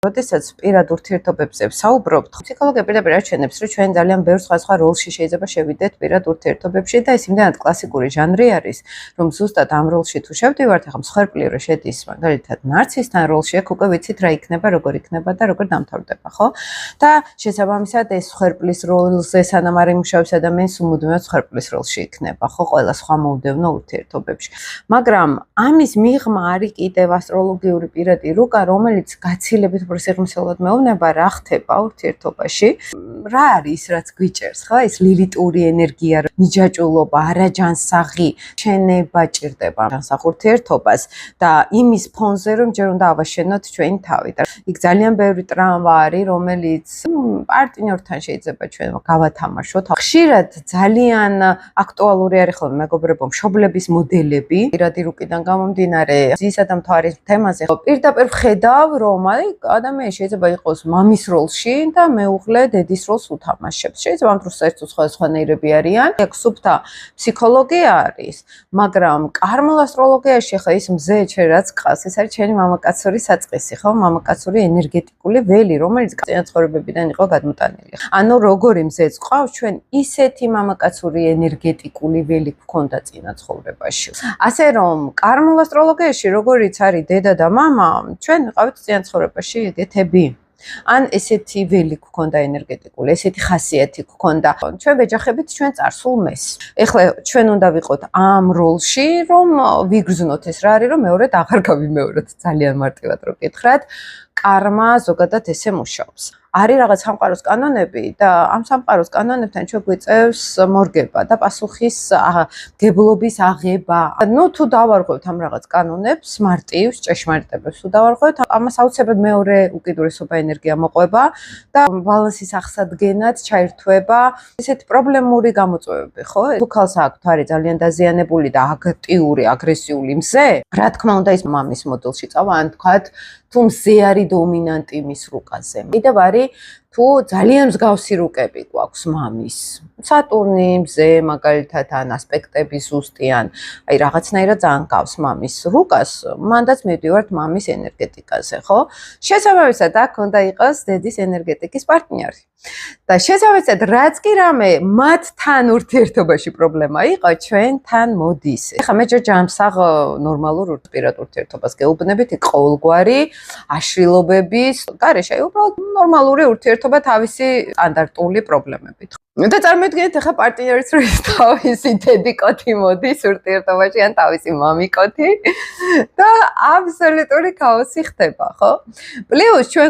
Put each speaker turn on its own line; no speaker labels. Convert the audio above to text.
როდესაც პირად ურთიერთობებზე ვსაუბრობთ, ფსიქოლოგია პირდაპირ აჩვენებს, რომ ჩვენ ძალიან ბევრ სხვა როლში შეიძლება შევიდეთ პირად ურთიერთობებში და ეს იმდენად კლასიკური ჟანრი არის, რომ ზუსტად ამ როლში თუ შევდივართ, ახლა მსხვერპლი რო შედის, მაგალითად, ნარცისთან როლში, აქ უკვე ვიცით რა იქნება, როგორ იქნება და როგორ დამთავრდება, ხო? და შესაბამისად ეს მსხვერპლის როლზე სანამ არ იმუშავებს ადამიანს, მუდმივად მსხვერპლის როლში იქნება, ხო, ყველა სხვა მოუდევნო ურთიერთობებში. მაგრამ ამის მიღმა არის კიდევ ასტროლოგიური პირადი რუკა, რომელიც გაცილებით უფრო სიღრმისეულად მეუბნება რა ხდება ურთიერთობაში. რა არის, რაც გვიჭერს, ხო? ეს ლილიტური ენერგია, მიჯაჭვულობა, არაჯანსაღი ჩენება ჭირდება ჯანსაღ ურთიერთობას და იმის ფონზე, რომ ჯერ უნდა ავაშენოთ ჩვენი თავი. და იქ ძალიან ბევრი ტრამვა არის, რომელიც პარტნიორთან შეიძლება ჩვენ გავათამაშოთ. ხშირად ძალიან აქტუალური არის ხოლმე მეგობრებო, მშობლების მოდელები, პირადი რუკიდან გამომდინარე, ზისა და მთვარის თემაზე. პირდაპირ ვხედავ, რომ ადამიანი შეიძლება იყოს მამის როლში და მეუღლე დედის როლს უთამაშებს. შეიძლება ამ დროს საერთოდ სხვადასხვანაირები არიან. აქ სუფთა ფსიქოლოგია არის, მაგრამ კარმულ ასტროლოგიაში ხა ის მზე ჩვენ რაც ყავს, ეს არის ჩვენი მამაკაცური საწყისი, ხო? მამაკაცური ენერგეტიკული ველი, რომელიც წინაცხოვრებებიდან იყო გადმოტანილი. ანუ როგორი მზეც ყავს, ჩვენ ისეთი მამაკაცური ენერგეტიკული ველი გვქონდა წინაცხოვრებაში. ასე რომ კარმულ ასტროლოგიაში როგორიც არის დედა და მამა, ჩვენ ვიყავით წინაცხოვრებაში ეგეთები. ან ესეთი ველი გვქონდა ენერგეტიკული, ესეთი ხასიათი გვქონდა. ჩვენ ვეჯახებით ჩვენ წარსულმეს. ეხლა ჩვენ უნდა ვიყოთ ამ როლში, რომ ვიგრძნოთ ეს რა არის, რომ მეორედ აღარ გავიმეოროთ. ძალიან მარტივად რო გითხრათ, კარმა ზოგადად ესე მუშაობს. არის რაღაც სამყაროს კანონები და ამ სამყაროს კანონებთან ჩვენ გვიწევს მორგება და პასუხის გებლობის აღება. ნუ თუ დავარღვევთ ამ რაღაც კანონებს, მარტივს, ჭეშმარიტებებს თუ დავარღვევთ, ამას აუცილებლად მეორე უკიდურესობა ენერგია მოყვება და ბალანსის აღსადგენად ჩაირთვება ესეთი პრობლემური გამოწვევები, ხო? თუ ქალს აქვს თვარი ძალიან დაზიანებული და აქტიური, აგრესიული მზე, რა თქმა უნდა ის მამის მოდელში წავა, ან თქვათ თუ მზე არის დომინანტი მის რუკაზე. კიდევ არის თუ ძალიან მსგავსი რუკები გვაქვს მამის. სატურნი, მზე, მაგალითად, ან ასპექტები ზუსტიან, აი რაღაცნაირად ძალიან გავს მამის რუკას, მანდაც მივდივართ მამის ენერგეტიკაზე, ხო? შესაბამისად, აქ უნდა იყოს დედის ენერგეტიკის პარტნიორი. და შესაბამისად, რაც კი რამე მათთან ურთიერთობაში პრობლემა იყო, ჩვენთან მოდის. ეხლა მე ჯანსაღ ნორმალურ პირად ურთიერთობას გეუბნებით, იქ ყოველგვარი აშლილობების გარეშე, აი უბრალოდ ნორმალური ურთიერთობა თავისი სტანდარტული პრობლემებით. და წარმოიდგინეთ, ეხლა პარტნიორის რო თავისი დედი კოთი მოდის ურთიერთობაში, ან თავისი მამი კოთი და აბსოლუტური ქაოსი ხდება, ხო? პლუს ჩვენ